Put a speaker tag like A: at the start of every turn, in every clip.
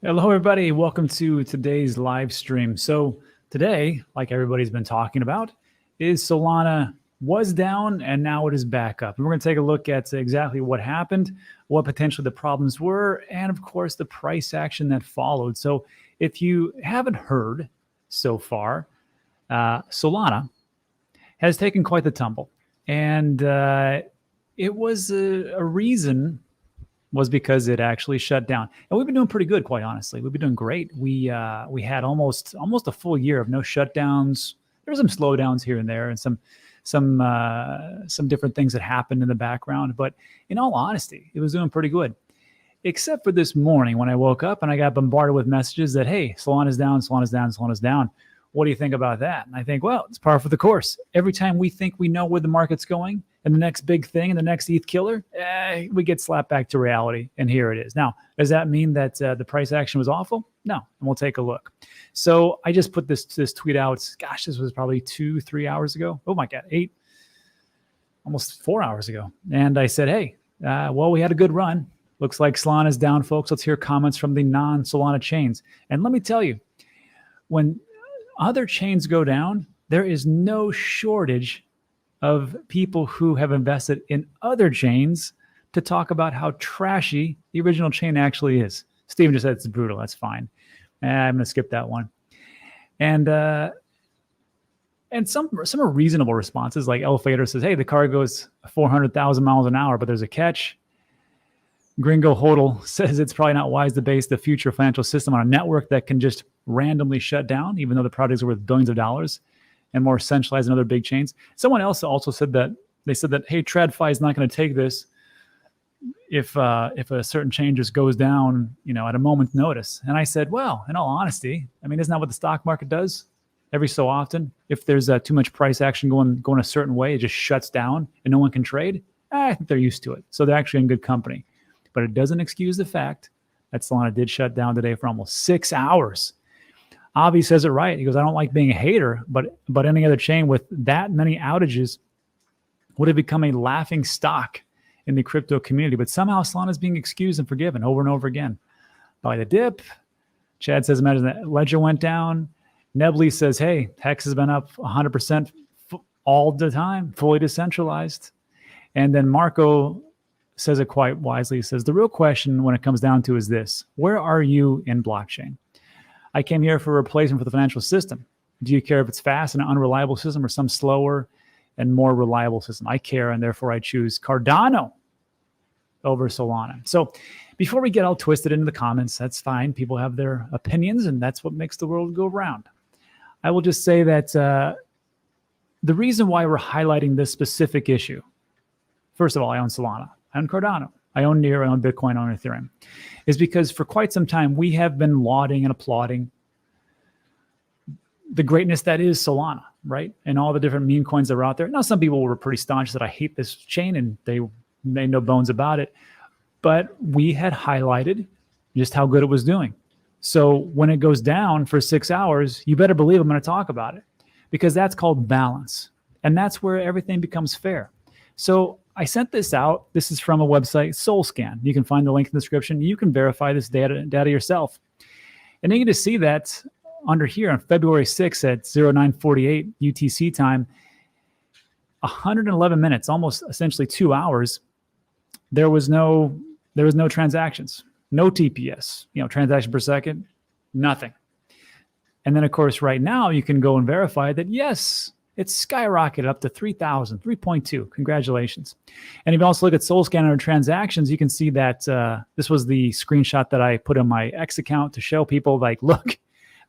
A: Hello, everybody. Welcome to today's live stream. So today, like everybody's been talking about, is Solana was down and now it is back up. And we're going to take a look at exactly what happened, what potentially the problems were, and of course, the price action that followed. So if you haven't heard so far, Solana has taken quite the tumble. And it was a reason was because it actually shut down. And we've been doing pretty good, quite honestly. We've been doing great. We had almost a full year of no shutdowns. There were some slowdowns here and there, and some different things that happened in the background. But in all honesty, it was doing pretty good. Except for this morning when I woke up and I got bombarded with messages that, hey, Solana's down, Solana's down, Solana's down. What do you think about that? And I think, well, it's par for the course. Every time we think we know where the market's going and the next big thing and the next ETH killer, we get slapped back to reality. And here it is. Now, does that mean that the price action was awful? No. And we'll take a look. So I just put this tweet out. Gosh, this was probably 2-3 hours ago. Oh my God, almost 4 hours ago. And I said, hey, well, we had a good run. Looks like Solana's down, folks. Let's hear comments from the non-Solana chains. And let me tell you, when other chains go down, there is no shortage of people who have invested in other chains to talk about how trashy the original chain actually is. Steven just said it's brutal. That's fine. I'm going to skip that one. And some are reasonable responses, like Elevator says, hey, the car goes 400,000 miles an hour, but there's a catch. Gringo Hodl says it's probably not wise to base the future financial system on a network that can just randomly shut down, even though the projects are worth billions of dollars and more centralized than other big chains. Someone else also said that, hey, TradFi is not going to take this if a certain chain just goes down, at a moment's notice. And I said, well, in all honesty, I mean, isn't that what the stock market does every so often? If there's too much price action going a certain way, it just shuts down and no one can trade. I think they're used to it. So they're actually in good company. But it doesn't excuse the fact that Solana did shut down today for almost 6 hours. Avi says it right. He goes, I don't like being a hater, but any other chain with that many outages would have become a laughing stock in the crypto community. But somehow Solana is being excused and forgiven over and over again by the dip. Chad says, imagine that Ledger went down. Nebly says, hey, Hex has been up 100% all the time, fully decentralized. And then Marco says it quite wisely. He says, the real question when it comes down to is this: where are you in blockchain? I came here for a replacement for the financial system. Do you care if it's fast and an unreliable system or some slower and more reliable system? I care, and therefore I choose Cardano over Solana. So before we get all twisted into the comments, that's fine. People have their opinions, and that's what makes the world go round. I will just say that the reason why we're highlighting this specific issue, first of all, I own Solana. I own Cardano, I own Near, I own Bitcoin, I own Ethereum, is because for quite some time we have been lauding and applauding the greatness that is Solana, right? And all the different meme coins that are out there. Now, some people were pretty staunch that I hate this chain, and they made no bones about it. But we had highlighted just how good it was doing. So when it goes down for 6 hours, you better believe I'm going to talk about it, because that's called balance. And that's where everything becomes fair. So I sent this out. This is from a website, SoulScan. You can find the link in the description. You can verify this data yourself. And then you get to see that under here on February 6th at 09:48 UTC time, 111 minutes, almost essentially 2 hours, there was no transactions, no TPS, transaction per second, nothing. And then, of course, right now you can go and verify that, yes, it's skyrocketed up to 3,000, 3.2. Congratulations. And if you also look at SoulScan under transactions, you can see that this was the screenshot that I put on my X account to show people, like, look,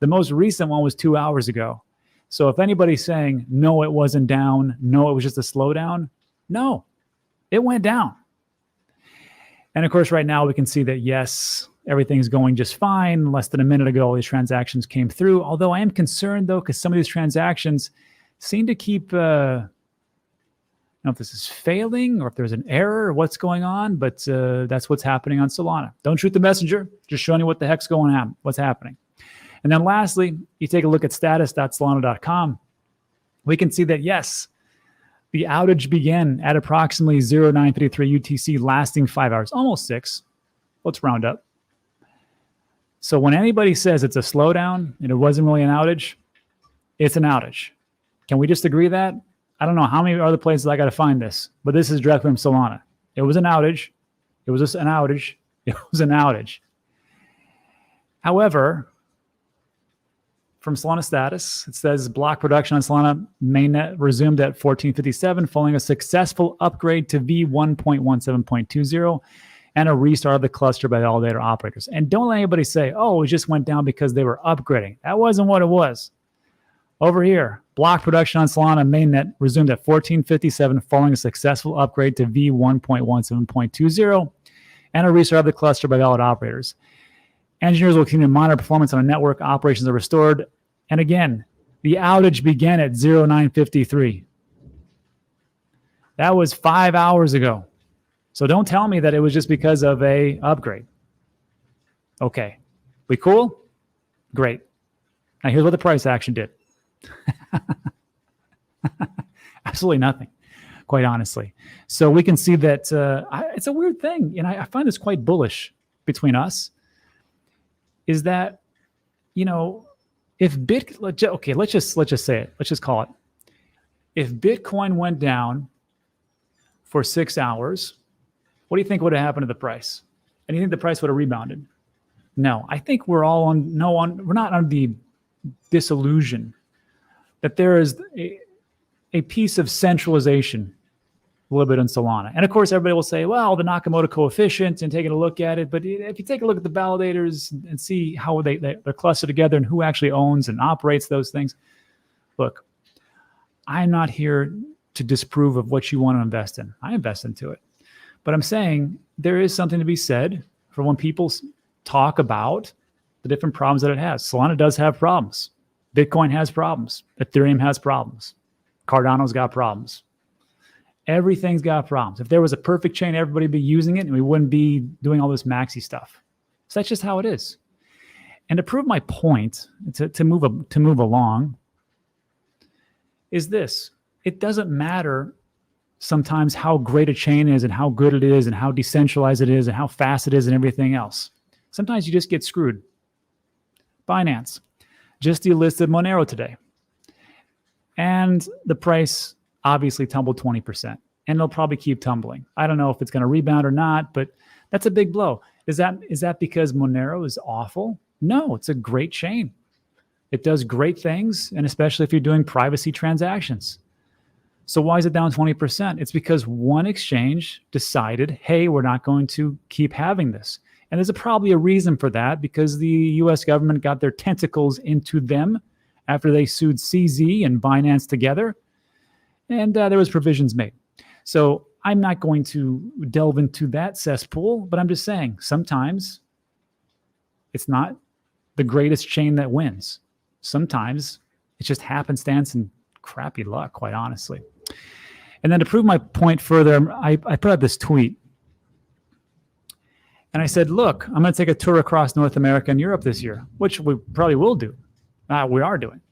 A: the most recent one was 2 hours ago. So if anybody's saying, no, it wasn't down, no, it was just a slowdown, no, it went down. And of course, right now we can see that, yes, everything's going just fine. Less than a minute ago, all these transactions came through. Although I am concerned, though, because some of these transactions seem to keep, I don't know if this is failing or if there's an error or what's going on, but that's what's happening on Solana. Don't shoot the messenger, just showing you what the heck's going on, what's happening. And then lastly, you take a look at status.solana.com. We can see that, yes, the outage began at approximately 09:53 UTC, lasting 5 hours, almost 6. Let's round up. So when anybody says it's a slowdown and it wasn't really an outage, it's an outage. Can we just agree that? I don't know how many other places I got to find this, but this is directly from Solana. It was an outage. It was just an outage. It was an outage. However, from Solana status, it says block production on Solana mainnet resumed at 1457 following a successful upgrade to V1.17.20 and a restart of the cluster by the validator operators. And don't let anybody say, oh, it just went down because they were upgrading. That wasn't what it was. Over here, block production on Solana mainnet resumed at 1457 following a successful upgrade to V1.17.20 and a restart of the cluster by valid operators. Engineers will continue to monitor performance on a network. Operations are restored. And again, the outage began at 09:53. That was 5 hours ago. So don't tell me that it was just because of a upgrade. Okay. We cool? Great. Now here's what the price action did. Absolutely nothing, quite honestly. So we can see that it's a weird thing, and I find this quite bullish between us, is that, you know, if let's just say it. Let's just call it. If Bitcoin went down for 6 hours, what do you think would have happened to the price? And you think the price would have rebounded? No, I think we're all we're not under the disillusion that there is a piece of centralization a little bit in Solana. And of course, everybody will say, well, the Nakamoto coefficient and taking a look at it. But if you take a look at the validators and see how they're clustered together and who actually owns and operates those things, look, I'm not here to disprove of what you want to invest in. I invest into it. But I'm saying there is something to be said for when people talk about the different problems that it has. Solana does have problems. Bitcoin has problems. Ethereum has problems. Cardano's got problems. Everything's got problems. If there was a perfect chain, everybody would be using it and we wouldn't be doing all this maxi stuff. So that's just how it is. And to prove my point, to move along, is this. It doesn't matter sometimes how great a chain is and how good it is and how decentralized it is and how fast it is and everything else. Sometimes you just get screwed. Binance just delisted Monero today. And the price obviously tumbled 20%. And it'll probably keep tumbling. I don't know if it's going to rebound or not, but that's a big blow. Is that because Monero is awful? No, it's a great chain. It does great things, and especially if you're doing privacy transactions. So why is it down 20%? It's because one exchange decided, hey, we're not going to keep having this. And there's probably a reason for that, because the US government got their tentacles into them after they sued CZ and Binance together. And there was provisions made. So I'm not going to delve into that cesspool, but I'm just saying sometimes it's not the greatest chain that wins. Sometimes it's just happenstance and crappy luck, quite honestly. And then to prove my point further, I put out this tweet. And I said, look, I'm going to take a tour across North America and Europe this year, which we probably will do. We are doing.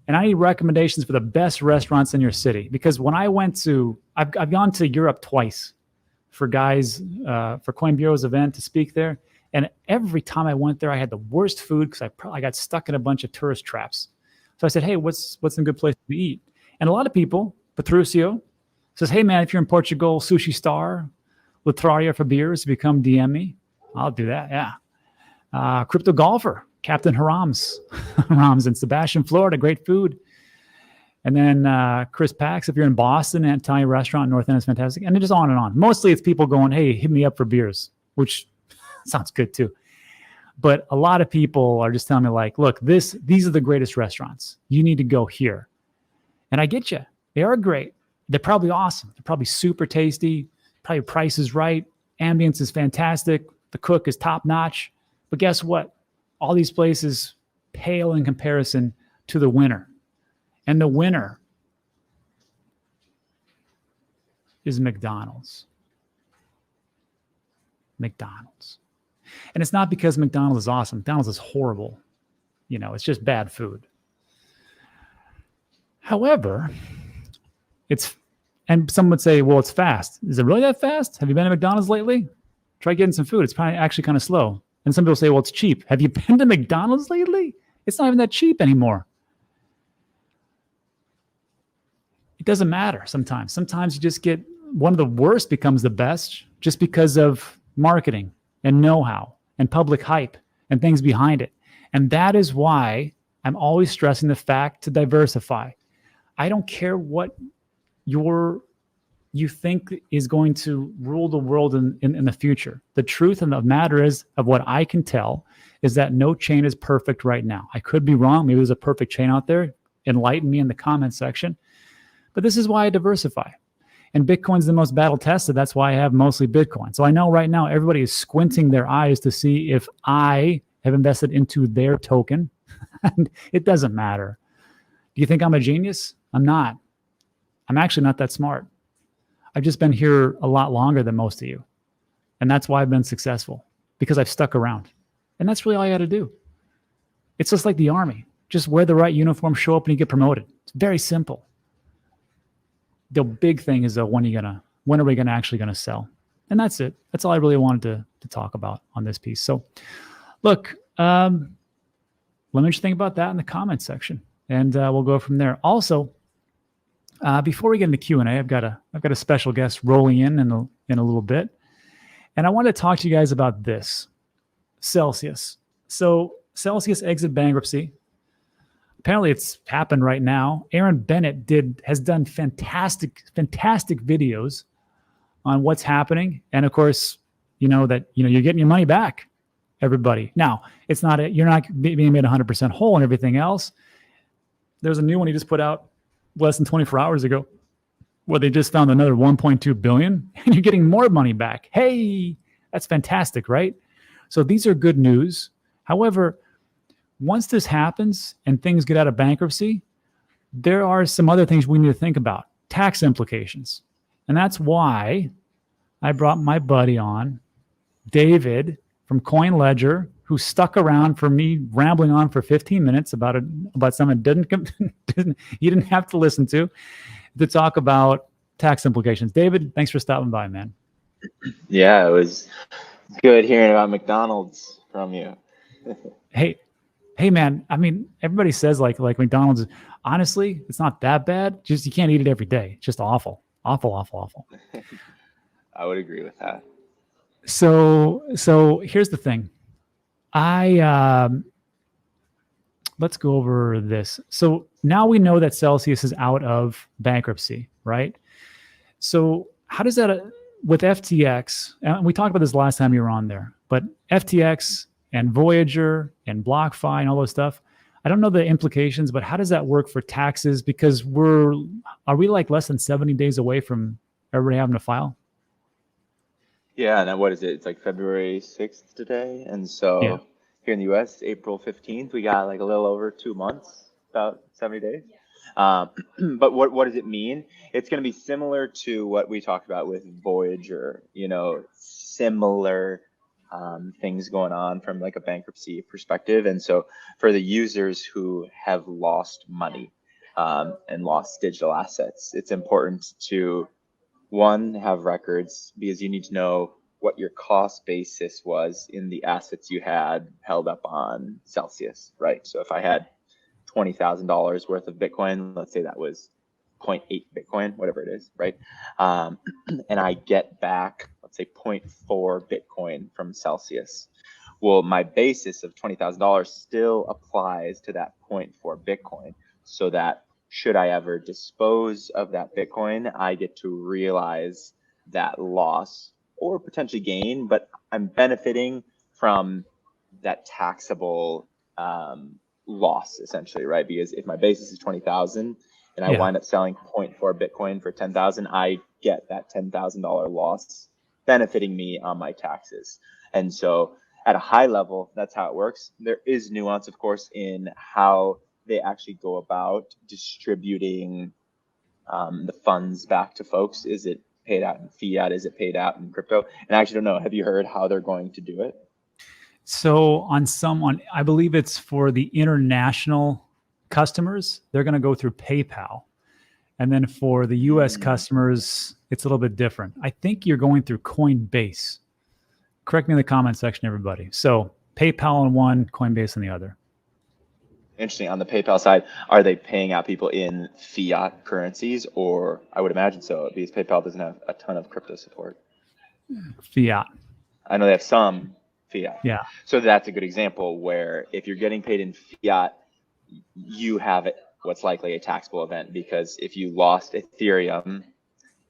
A: And I need recommendations for the best restaurants in your city. Because when I went to, I've gone to Europe twice for for Coin Bureau's event to speak there. And every time I went there, I had the worst food because I got stuck in a bunch of tourist traps. So I said, hey, what's a good place to eat? And a lot of people, Petruccio, says, hey, man, if you're in Portugal, Sushi Star, Latraria for beers, if you come DM me, I'll do that, yeah. Crypto Golfer, Captain Harams in Sebastian, Florida, great food. And then Chris Pax, if you're in Boston, an Italian restaurant, North End is fantastic. And then just on and on. Mostly it's people going, hey, hit me up for beers, which sounds good too. But a lot of people are just telling me like, look, these are the greatest restaurants. You need to go here. And I get you. They are great. They're probably awesome. They're probably super tasty. Probably price is right. Ambience is fantastic. The cook is top notch. But guess what? All these places pale in comparison to the winner. And the winner is McDonald's. McDonald's. And it's not because McDonald's is awesome. McDonald's is horrible. You know, it's just bad food. However, and some would say, well, it's fast. Is it really that fast? Have you been to McDonald's lately? Try getting some food. It's probably actually kind of slow. And some people say, well, it's cheap. Have you been to McDonald's lately? It's not even that cheap anymore. It doesn't matter sometimes. Sometimes you just get one of the worst becomes the best just because of marketing and know-how and public hype and things behind it. And that is why I'm always stressing the fact to diversify. I don't care what you think is going to rule the world in the future. The truth of the matter is, of what I can tell, is that no chain is perfect right now. I could be wrong. Maybe there's a perfect chain out there. Enlighten me in the comment section. But this is why I diversify. And Bitcoin's the most battle tested. That's why I have mostly Bitcoin. So I know right now everybody is squinting their eyes to see if I have invested into their token. And it doesn't matter. Do you think I'm a genius? I'm not. I'm actually not that smart. I've just been here a lot longer than most of you. And that's why I've been successful, because I've stuck around. And that's really all you got to do. It's just like the army. Just wear the right uniform, show up, and you get promoted. It's very simple. The big thing is, though, when are we actually going to sell? And that's it. That's all I really wanted to talk about on this piece. So look, let me just think about that in the comments section, and we'll go from there. Also, before we get into Q&A, I've got a special guest rolling in a little bit, and I want to talk to you guys about this, Celsius. So Celsius exit bankruptcy. Apparently, it's happened right now. Aaron Bennett has done fantastic videos on what's happening, and of course, you're getting your money back, everybody. Now, you're not being made 100% whole and everything else. There's a new one he just put out less than 24 hours ago, where they just found another 1.2 billion, and you're getting more money back. Hey, that's fantastic, right? So these are good news. However, once this happens and things get out of bankruptcy, there are some other things we need to think about. Tax implications. And that's why I brought my buddy on, David from Coin Ledger, who stuck around for me rambling on for 15 minutes about something you didn't have to listen to talk about tax implications. David, thanks for stopping by, man.
B: Yeah, it was good hearing about McDonald's from you.
A: Hey, man. I mean, everybody says like McDonald's. Honestly, it's not that bad. Just you can't eat it every day. It's just awful. I
B: would agree with that.
A: So here's the thing. Let's go over this. So now we know that Celsius is out of bankruptcy, right? So how does that with FTX? And we talked about this last time you were on there, but FTX and Voyager and BlockFi and all those stuff. I don't know the implications, but how does that work for taxes? Because are we like less than 70 days away from everybody having to file?
B: Yeah, now what is it? It's like February 6th today. And so here in the US, April 15th, we got like a little over 2 months, about 70 days. But what does it mean? It's going to be similar to what we talked about with Voyager, similar things going on from like a bankruptcy perspective. And so for the users who have lost money and lost digital assets, it's important to, one, have records, because you need to know what your cost basis was in the assets you had held up on Celsius, right? So if I had $20,000 worth of Bitcoin, let's say that was 0.8 Bitcoin, whatever it is, right? And I get back, let's say 0.4 Bitcoin from Celsius. Well, my basis of $20,000 still applies to that 0.4 Bitcoin, so that should I ever dispose of that Bitcoin, I get to realize that loss or potentially gain, but I'm benefiting from that taxable loss essentially, right? Because if my basis is 20,000 and I wind up selling 0.4 Bitcoin for 10,000, I get that $10,000 loss benefiting me on my taxes. And so at a high level, that's how it works. There is nuance, of course, in how they actually go about distributing the funds back to folks. Is it paid out in fiat? Is it paid out in crypto? And I actually don't know. Have you heard how they're going to do it?
A: So I believe it's for the international customers, they're going to go through PayPal. And then for the US customers, it's a little bit different. I think you're going through Coinbase. Correct me in the comment section, everybody. So PayPal on one, Coinbase on the other.
B: Interesting. On the PayPal side, are they paying out people in fiat currencies? Or I would imagine so, because PayPal doesn't have a ton of crypto support.
A: Fiat.
B: I know they have some fiat.
A: Yeah.
B: So that's a good example where if you're getting paid in fiat, you have what's likely a taxable event, because if you lost Ethereum,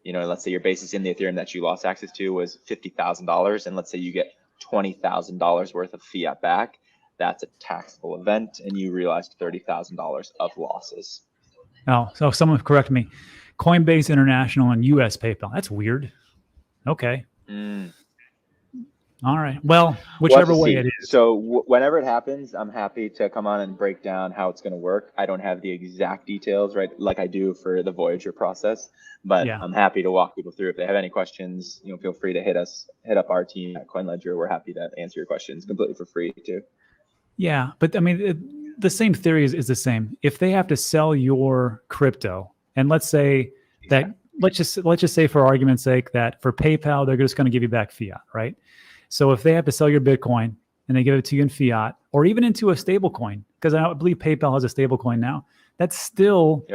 B: let's say your basis in the Ethereum that you lost access to was $50,000, and let's say you get $20,000 worth of fiat back, that's a taxable event, and you realized $30,000 of losses.
A: Oh, so someone correct me. Coinbase International and US PayPal. That's weird. Okay. All right. Well, whichever way it is.
B: So whenever it happens, I'm happy to come on and break down how it's going to work. I don't have the exact details, right, like I do for the Voyager process, but I'm happy to walk people through. If they have any questions, feel free to hit up our team at CoinLedger. We're happy to answer your questions completely for free too.
A: Yeah, but I mean, the same theory is the same. If they have to sell your crypto, and let's say that let's just say for argument's sake that for PayPal they're just going to give you back fiat, right? So if they have to sell your Bitcoin and they give it to you in fiat or even into a stable coin, because I believe PayPal has a stable coin now, that's still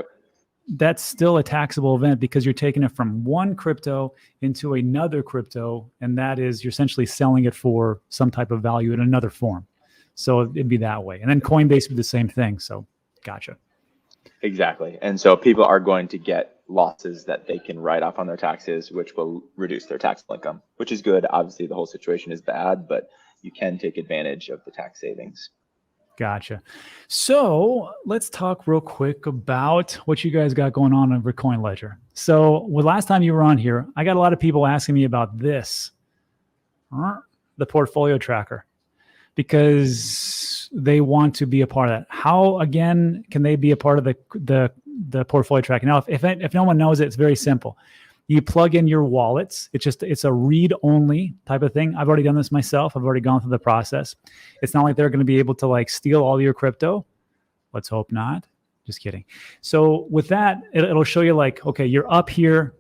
A: a taxable event, because you're taking it from one crypto into another crypto, and that is you're essentially selling it for some type of value in another form. So it'd be that way. And then Coinbase would be the same thing. So gotcha.
B: Exactly. And so people are going to get losses that they can write off on their taxes, which will reduce their taxable income, which is good. Obviously, the whole situation is bad, but you can take advantage of the tax savings.
A: Gotcha. So let's talk real quick about what you guys got going on over CoinLedger. So last time you were on here, I got a lot of people asking me about this, the portfolio tracker, because they want to be a part of that. How, again, can they be a part of the portfolio tracking? Now, if no one knows it, it's very simple. You plug in your wallets. It's a read-only type of thing. I've already done this myself. I've already gone through the process. It's not like they're going to be able to steal all your crypto. Let's hope not. Just kidding. So with that, it'll show you okay, you're up here,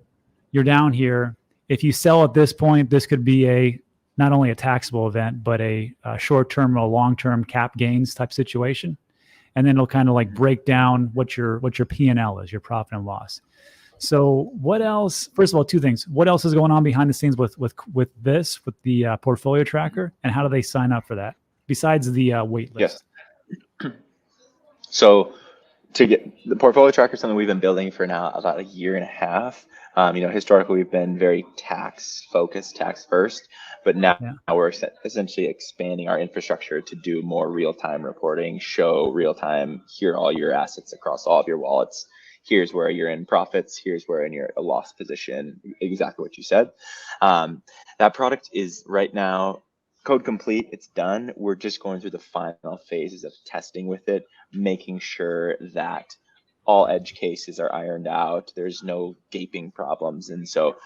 A: you're down here. If you sell at this point, this could be not only a taxable event, but a short-term or long-term cap gains type situation. And then it'll kind of break down what your P&L is, your profit and loss. So what else? First of all, two things. What else is going on behind the scenes with the portfolio tracker, and how do they sign up for that besides the wait list?
B: Yes. So to get the portfolio tracker is something we've been building for now about a year and a half. Historically we've been very tax focused, tax first, but now we're essentially expanding our infrastructure to do more real-time reporting, show real-time, hear all your assets across all of your wallets. Here's where you're in profits. Here's where in your loss position. Exactly what you said. That product is right now code complete. It's done. We're just going through the final phases of testing with it, making sure that all edge cases are ironed out. There's no gaping problems. And so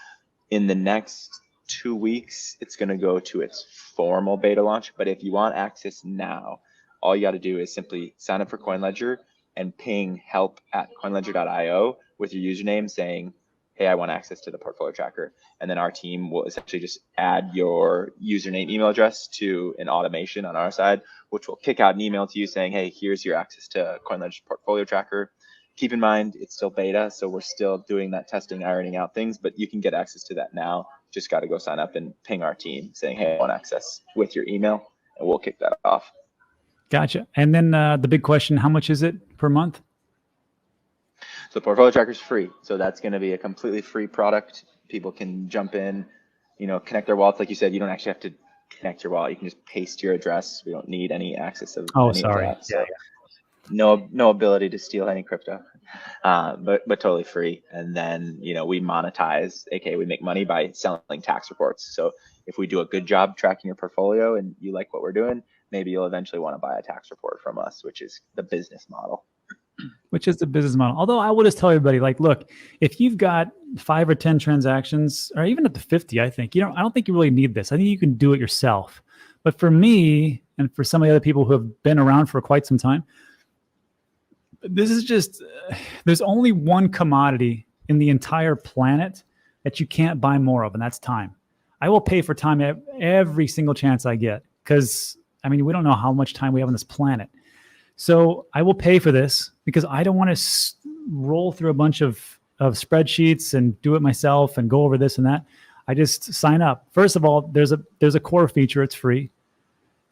B: in the next 2 weeks, it's going to go to its formal beta launch. But if you want access now, all you got to do is simply sign up for CoinLedger and ping help@coinledger.io with your username saying, hey, I want access to the portfolio tracker. And then our team will essentially just add your username, email address to an automation on our side, which will kick out an email to you saying, hey, here's your access to CoinLedger portfolio tracker. Keep in mind, it's still beta, so we're still doing that testing, ironing out things, but you can get access to that now. Just got to go sign up and ping our team saying, hey, I want access with your email, and we'll kick that off.
A: Gotcha. And then the big question, how much is it per month?
B: So the portfolio tracker is free. So that's going to be a completely free product. People can jump in, connect their wallets. Like you said, you don't actually have to connect your wallet. You can just paste your address. We don't need any access of any of that. So no ability to steal any crypto, but totally free. And then, we monetize, aka we make money by selling tax reports. So if we do a good job tracking your portfolio and you like what we're doing, maybe you'll eventually want to buy a tax report from us, which is the business model.
A: Although I would just tell everybody, look, if you've got 5 or 10 transactions, or even up to 50, I think, I don't think you really need this. I think you can do it yourself. But for me, and for some of the other people who have been around for quite some time, this is just, there's only one commodity in the entire planet that you can't buy more of, and that's time. I will pay for time every single chance I get, because I mean, we don't know how much time we have on this planet. So I will pay for this because I don't want to roll through a bunch of spreadsheets and do it myself and go over this and that. I just sign up. First of all, there's a core feature. It's free.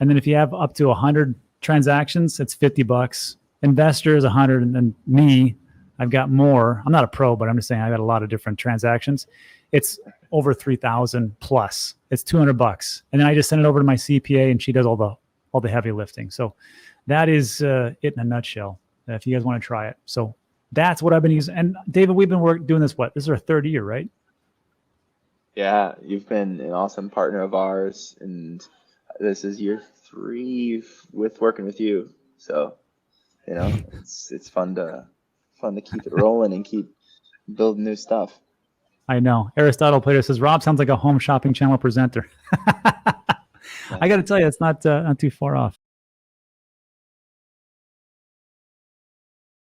A: And then if you have up to 100 transactions, it's $50. Investors, 100. And then me, I've got more. I'm not a pro, but I'm just saying I got a lot of different transactions. It's over 3,000 plus. It's $200. And then I just send it over to my CPA and she does all the heavy lifting. So that is it in a nutshell, if you guys want to try it. So that's what I've been using. And David, we've been doing this, this is our third year, right?
B: Yeah, you've been an awesome partner of ours, and this is year 3 with working with you. So, you know, it's fun to keep it rolling and keep building new stuff.
A: I know. Aristotle Plato says, Rob sounds like a home shopping channel presenter. I got to tell you, it's not too far off.